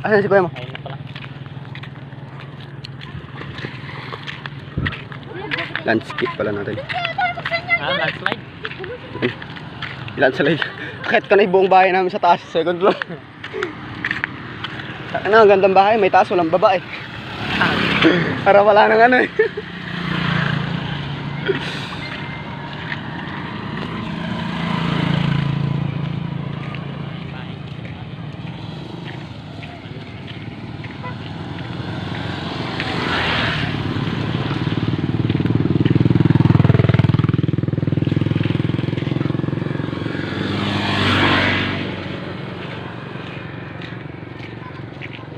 Asan si kuya mo? Ayun na pala. Landscape pala natin. Landslide. Landslide. Akit ka na yung buong bahay namin sa taas. Second floor. Ano, ang gandang bahay. May taas, walang baba eh. Para wala nang ano eh.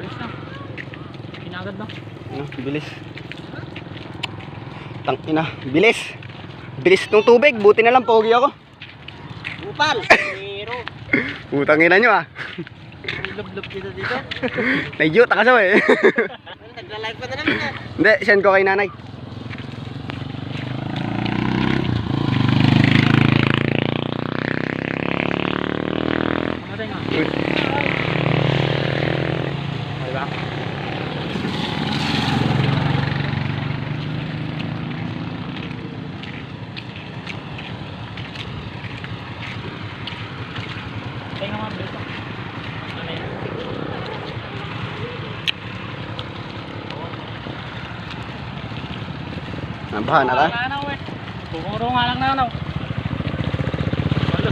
Bilis na. Pinagad na. Ano, bilis. Tangina, bilis. Bilis ng tubig, buti na lang pogi ako. Upal! Pero, Utang ina nyo ah. lub-lub dito dito. Medyo, takasaw eh. Nagla-live pa na naman yan. Hindi, send ko kay nanay. Mamatay nga. Diba? Kaya nga mga beso. Ano yan? Nabahan na ka? Wala na, we. Bumuro nga lang na, ano. Wala,